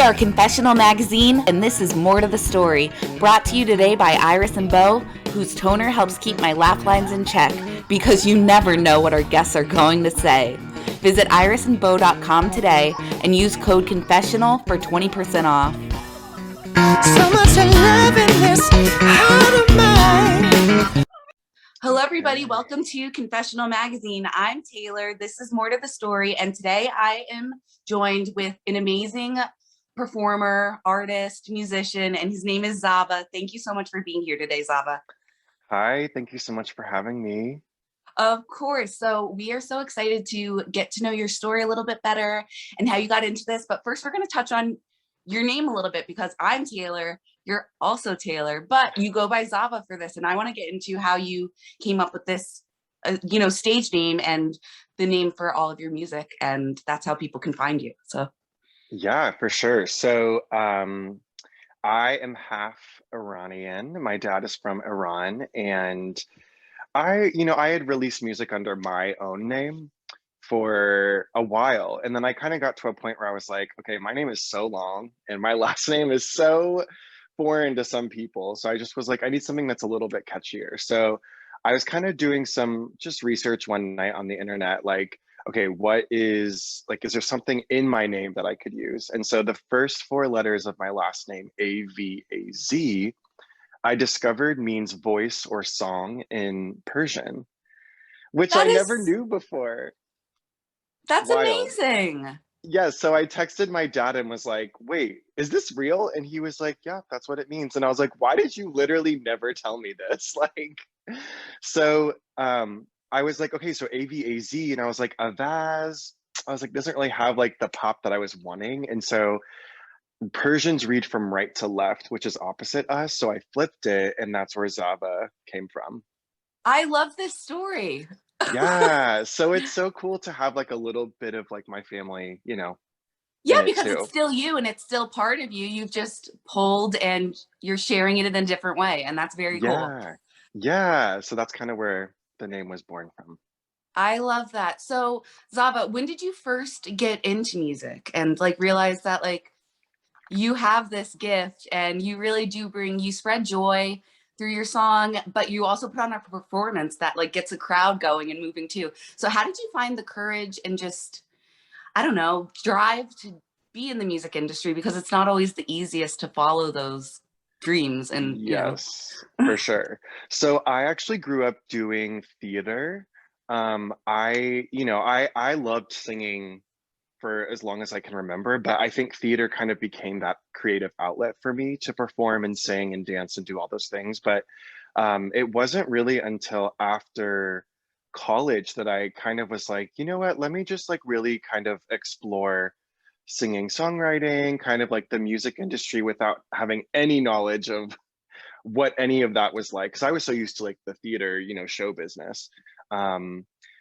are Confessional Magazine, and this is More to the Story, brought to you today by Iris and Bo, whose toner helps keep my laugh lines in check, because you never know what our guests are going to say. Visit irisandbo.com today and use code CONFESSIONAL for 20% off. So much love in this heart of mine. Hello, everybody. Welcome to Confessional Magazine. I'm Taylor. This is More to the Story, and today I am joined with an amazing performer, artist, musician, and his name is ZAVA. Thank you so much for being here today, ZAVA. Hi, thank you so much for having me. Of course. So we are so excited to get to know your story a little bit better and how you got into this. But first, we're going to touch on your name a little bit because I'm Taylor. You're also Taylor, but you go by ZAVA for this. And I want to get into how you came up with this, stage name and the name for all of your music. And that's how people can find you. So. Yeah, for sure. So I am half Iranian. My dad is from Iran, and I had released music under my own name for a while. And then I kind of got to a point where I was like, okay, my name is so long and my last name is so foreign to some people. So I just was like, I need something that's a little bit catchier. So I was kind of doing some just research one night on the internet, like, okay, is there something in my name that I could use? And so the first four letters of my last name, AVAZ, I discovered means voice or song in Persian, which I never knew before. That's Wild. amazing. Yeah, so I texted my dad and was like, wait, is this real? And he was like, yeah, that's what it means. And I was like, why did you literally never tell me this? So I was like, okay, so AVAZ, and I was like, Avaz. I was like, doesn't really have like the pop that I was wanting. And so Persians read from right to left, which is opposite us. So I flipped it, and that's where Zava came from. I love this story. Yeah, so it's so cool to have like a little bit of like my family, Yeah, in it because too. it's still you and it's still part of you. You've just pulled and you're sharing it in a different way. And that's very cool. Yeah. So that's kind of where the name was born from. I love that. So Zava, when did you first get into music and like realize that like you have this gift and you really do you spread joy through your song, but you also put on a performance that like gets a crowd going and moving too. So how did you find the courage and just, I don't know, drive to be in the music industry? Because it's not always the easiest to follow those dreams and, Yes, for sure. So I actually grew up doing theater. I loved singing for as long as I can remember, but I think theater kind of became that creative outlet for me to perform and sing and dance and do all those things. But it wasn't really until after college that I kind of was like, you know what, let me just like really kind of explore singing, songwriting, kind of like the music industry without having any knowledge of what any of that was like. Cause I was so used to like the theater, show business.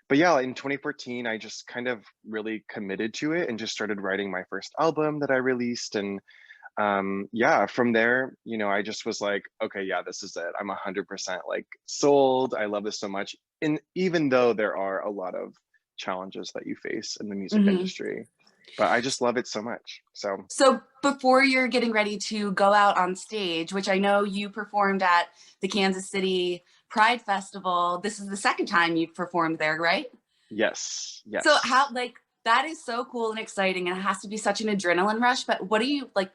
But yeah, in 2014, I just kind of really committed to it and just started writing my first album that I released. And from there, I just was like, okay, yeah, this is it. I'm 100% like sold. I love this so much. And even though there are a lot of challenges that you face in the music industry, but I just love it so much. So before you're getting ready to go out on stage, which I know you performed at the Kansas City Pride Festival, this is the second time you've performed there, right? Yes. So how, like, that is so cool and exciting, and it has to be such an adrenaline rush. But what do you like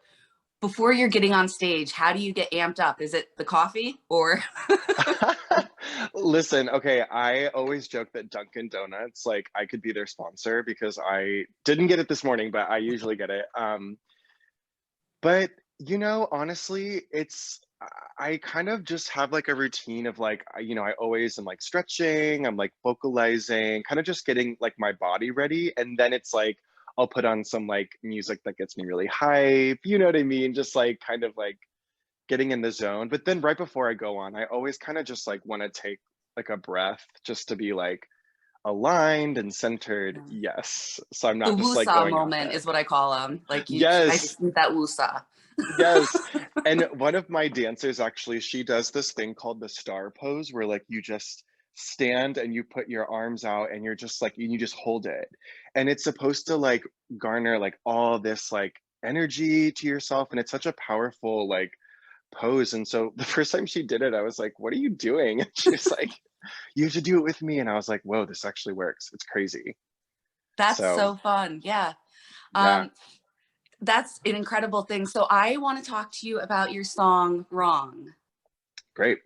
before you're getting on stage? How do you get amped up? Is it the coffee or? Listen, okay, I always joke that Dunkin' Donuts, like I could be their sponsor because I didn't get it this morning, but I usually get it. But honestly, I kind of just have like a routine of like, I always am like stretching, I'm like vocalizing, kind of just getting like my body ready. And then it's like, I'll put on some like music that gets me really hype, you know what I mean? Just like kind of like getting in the zone. But then right before I go on, I always kind of just like want to take like a breath just to be like aligned and centered. Yes. So I'm The not just like woosah going out moment there. is what I call them. Like I Yes. just need that woosah. Yes. And one of my dancers actually, she does this thing called the star pose where like you just stand and you put your arms out and you're just like, you just hold it. And it's supposed to like garner like all this like energy to yourself, and it's such a powerful like pose. And so the first time she did it, I was like, what are you doing? And she was like, you have to do it with me. And I was like, whoa, this actually works. It's crazy. That's So so fun. Yeah. yeah, Um, that's an incredible thing. So I want to talk to you about your song Wrong, great.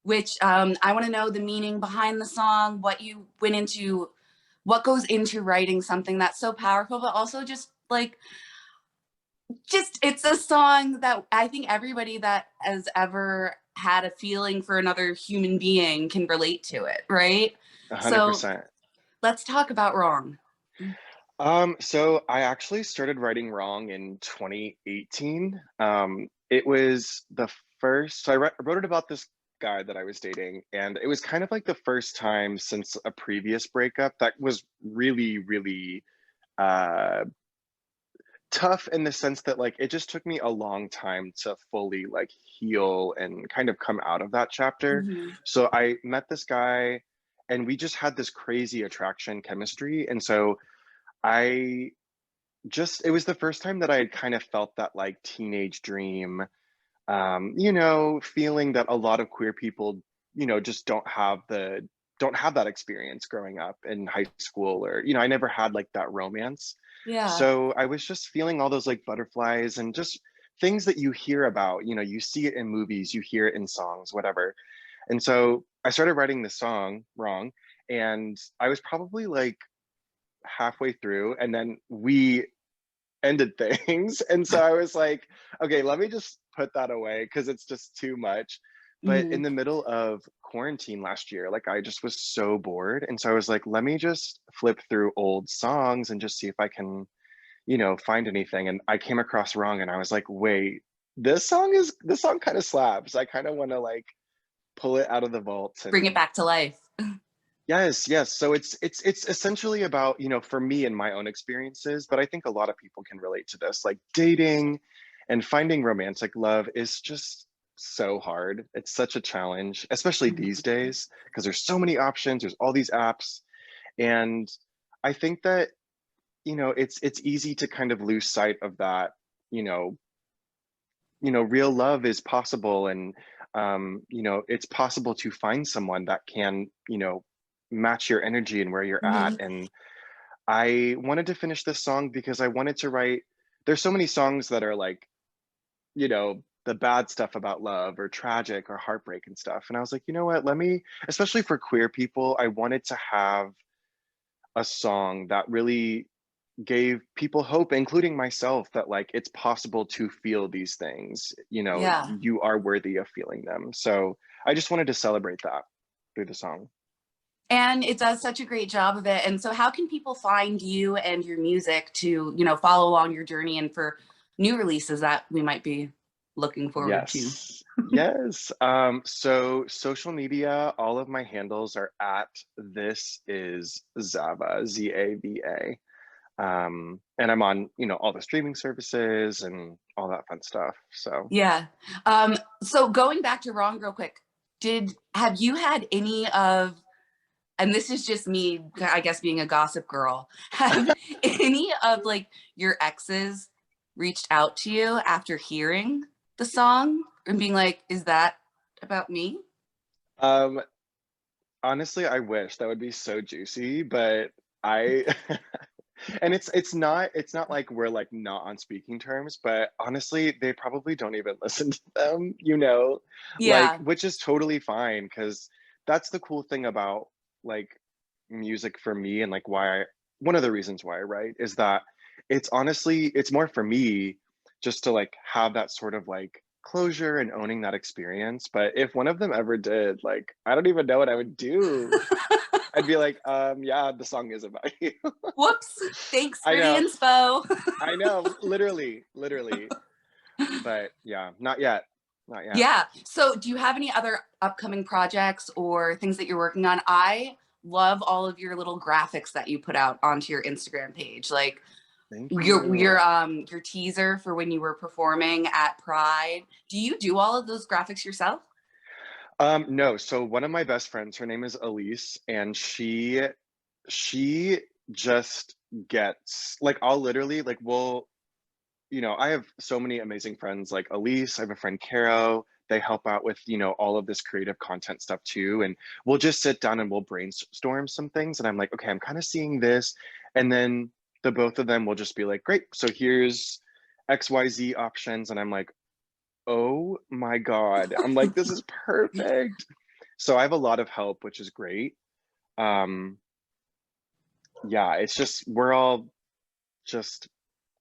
which I want to know the meaning behind the song, what you went into, what goes into writing something that's so powerful, but also just it's a song that I think everybody that has ever had a feeling for another human being can relate to it, right? So 100%. let's talk about Wrong. So I actually started writing Wrong in 2018. It was the first, so wrote it about this guy that I was dating, and it was kind of like the first time since a previous breakup that was really, really uh tough in the sense that like it just took me a long time to fully like heal and kind of come out of that chapter. Mhm. So I met this guy and we just had this crazy attraction chemistry. And so I just, it was the first time that I had kind of felt that like teenage dream, feeling that a lot of queer people, just don't have that experience growing up in high school, or, I never had like that romance. Yeah. So I was just feeling all those like butterflies and just things that you hear about, you see it in movies, you hear it in songs, whatever. And so I started writing this song, Wrong, and I was probably like halfway through, and then we ended things. And so I was like, okay, let me just put that away because it's just too much. But in Mhm. the middle of quarantine last year, like I just was so bored. And so I was like, let me just flip through old songs and just see if I can, find anything. And I came across Wrong and I was like, wait, this song kind of slaps. I kind of want to like pull it out of the vault Bring it and back to life. yes, yes. So it's essentially about, for me and my own experiences, but I think a lot of people can relate to this. Like dating and finding romantic love is just so hard. It's such a challenge, especially these days, because there's so many options, there's all these apps. And I think that, it's easy to kind of lose sight of that, you know, real love is possible, and it's possible to find someone that can, match your energy and where you're at. Mhm. And I wanted to finish this song because I wanted to write, there's so many songs that are like, the bad stuff about love or tragic or heartbreak and stuff. And I was like, you know what, let me, especially for queer people, I wanted to have a song that really gave people hope, including myself, that like it's possible to feel these things. Yeah. You are worthy of feeling them. So I just wanted to celebrate that through the song. And it does such a great job of it. And so how can people find you and your music to, follow along your journey and for new releases that we might be looking forward to? Yes. Yes. So social media, all of my handles are at this is Zava, ZAVA. And I'm on, all the streaming services and all that fun stuff. So Yeah. So going back to Wrong real quick, have you had any of, and this is just me, I guess being a gossip girl, have any of like your exes reached out to you after hearing the song and being like, is that about me? um honestly, I wish that would be so juicy, but I and it's not like we're like not on speaking terms, but honestly, they probably don't even listen to them, like, Yeah. which is totally fine because that's the cool thing about like music for me, and like one of the reasons why I write is that it's more for me just to like have that sort of like closure and owning that experience. But if one of them ever did, like, I don't even know what I would do. I'd be like, yeah, the song is about you. Whoops. Thanks I for the know, inspo. I know, literally, literally. But yeah, not yet, not yet. Yeah. So, do you have any other upcoming projects or things that you're working on? I love all of your little graphics that you put out onto your Instagram page. Like Thank you. your teaser for when you were performing at Pride. Do you do all of those graphics yourself? No, so one of my best friends, her name is Elise, and she just gets like, I'll literally like, I have so many amazing friends like Elise, I have a friend Caro. They help out with, all of this creative content stuff too. And we'll just sit down and we'll brainstorm some things. And I'm like, okay, I'm kind of seeing this. And then the both of them will just be like, great, so here's XYZ options. And I'm like, oh my God. I'm like, this is perfect. So I have a lot of help, which is great. Um, yeah, it's just, we're all just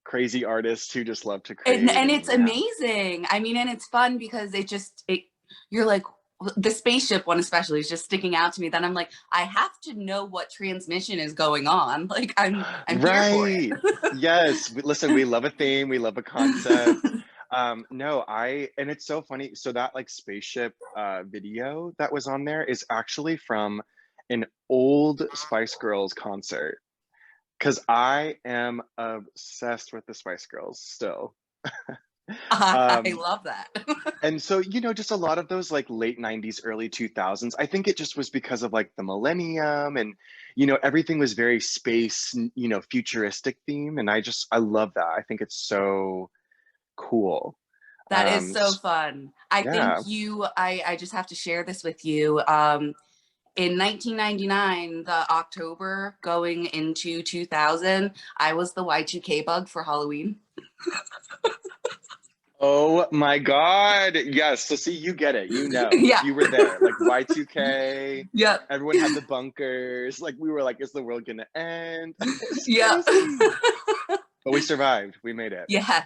crazy artists who just love to create And and it's yeah. amazing. I mean, and it's fun because you're like, the spaceship one especially is just sticking out to me. Then I'm like, I have to know what transmission is going on. Like I'm here for Right. Yes. Listen, we love a theme, we love a concept. it. No, and it's so funny. So that like spaceship video that was on there is actually from an old Spice Girls concert. Because I am obsessed with the Spice Girls still. I Um, love that. and so, just a lot of those like late 90s, early 2000s, I think it just was because of like the millennium and, everything was very space, futuristic theme. And I love that. I think it's so cool. That is so S- fun. I think yeah. I just have to share this with you. In 1999, the October going into 2000, I was the Y2K bug for Halloween. Oh my God. Yes. So see, you get it. Yeah. You were there. Like Y2K, Yep. everyone had the bunkers. Like we were like, is the world gonna end? It's Yep. crazy. But we survived. We made it. Yes.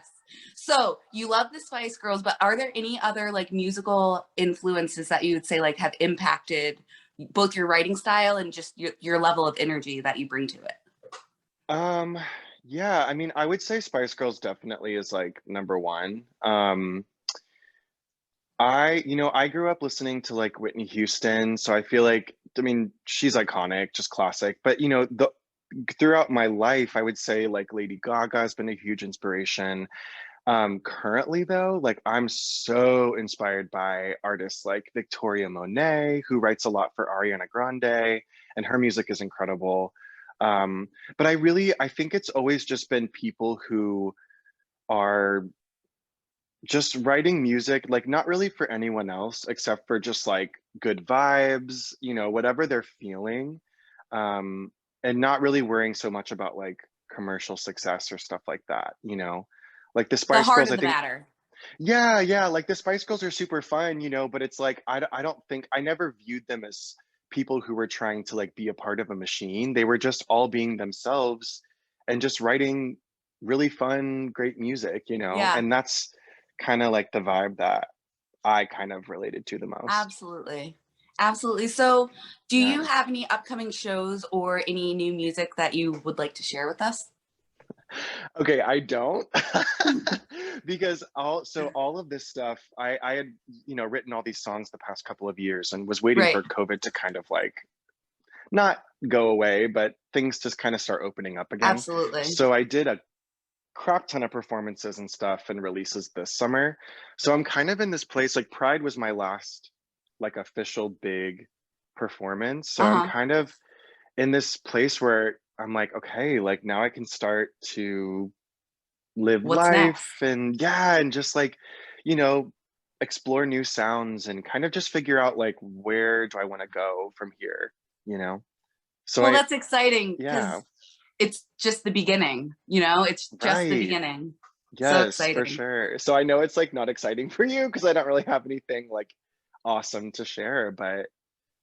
So you love the Spice Girls, but are there any other like musical influences that you would say like have impacted both your writing style and just your level of energy that you bring to it? Um, yeah, I mean, I would say Spice Girls definitely is like number one. I grew up listening to like Whitney Houston, so I feel like, I mean, she's iconic, just classic. But the throughout my life, I would say like Lady Gaga has been a huge inspiration. Currently though, like I'm so inspired by artists like Victoria Monet, who writes a lot for Ariana Grande, and her music is incredible. Um, but I think it's always just been people who are just writing music, like not really for anyone else, except for just like good vibes, whatever they're feeling. Um, and not really worrying so much about like commercial success or stuff like that. Like the The Spice heart Girls, of I the think, matter. yeah, like the Spice Girls are super fun, but it's like I don't think I never viewed them as people who were trying to like be a part of a machine. They were just all being themselves and just writing really fun, great music. Yeah, And that's kind of like the vibe that I kind of related to the most. absolutely. Absolutely. So, do Yeah. you have any upcoming shows or any new music that you would like to share with us? Okay, I don't because all of this stuff I had written all these songs the past couple of years and was waiting Right. for COVID to kind of like not go away, but things just kind of start opening up again. Absolutely. So I did a crap ton of performances and stuff and releases this summer. So I'm kind of in this place, like Pride was my last like official big performance. So I'm Uh-huh. kind of in this place where I'm like, okay, like now I can start to live What's life next? and yeah, and just like, you know, explore new sounds and kind of just figure out like where do I want to go from here, you know? So Well, that's exciting yeah, because it's just the beginning, it's just the right. beginning. So Yes, for exciting. sure. So I know it's like not exciting for you because I don't really have anything like awesome to share, but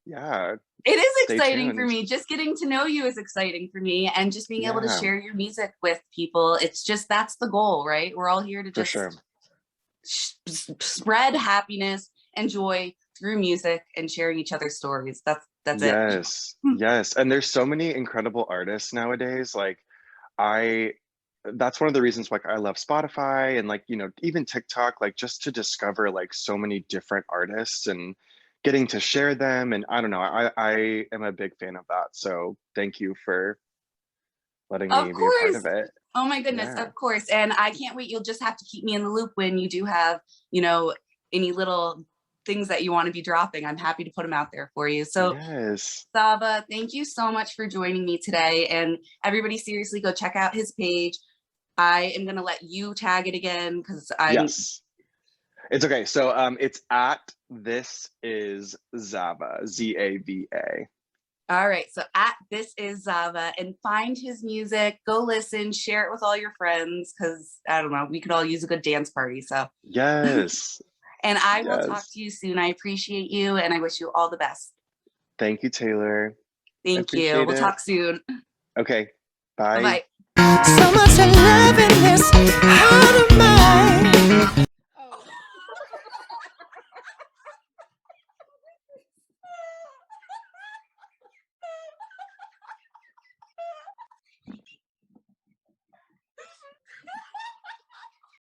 yeah, It is stay exciting for tuned. me. Just getting to know you is exciting for me, and just being able to Yeah, share your music with people. It's just that's the goal, right? We're all here to for sure. just spread happiness and joy through music and sharing each other's stories. That's it. Yes, yes. And there's so many incredible artists nowadays. Like I that's one of the reasons like I love Spotify and like, even TikTok, like just to discover like so many different artists and getting to share them. And I don't know, I am a big fan of that. So thank you for letting Of me be a part course. of it. Oh my goodness, Yeah, of course. And I can't wait. You'll just have to keep me in the loop when you do have, any little things that you want to be dropping. I'm happy to put them out there for you. So, yes. Zava, thank you so much for joining me today. And everybody, seriously, go check out his page. I am gonna let you tag it again because I'm Yes. It's okay. So it's at This Is ZAVA, ZAVA. all right. So at This Is Zava, and find his music, go listen, share it with all your friends because I don't know, we could all use a good dance party. So, Yes. and I will talk Yes. to you soon. I appreciate you and I wish you all the best. Thank you, Taylor. I Thank you. appreciate We'll it. talk soon. Okay. Bye Bye. bye. So much love in this heart of mine.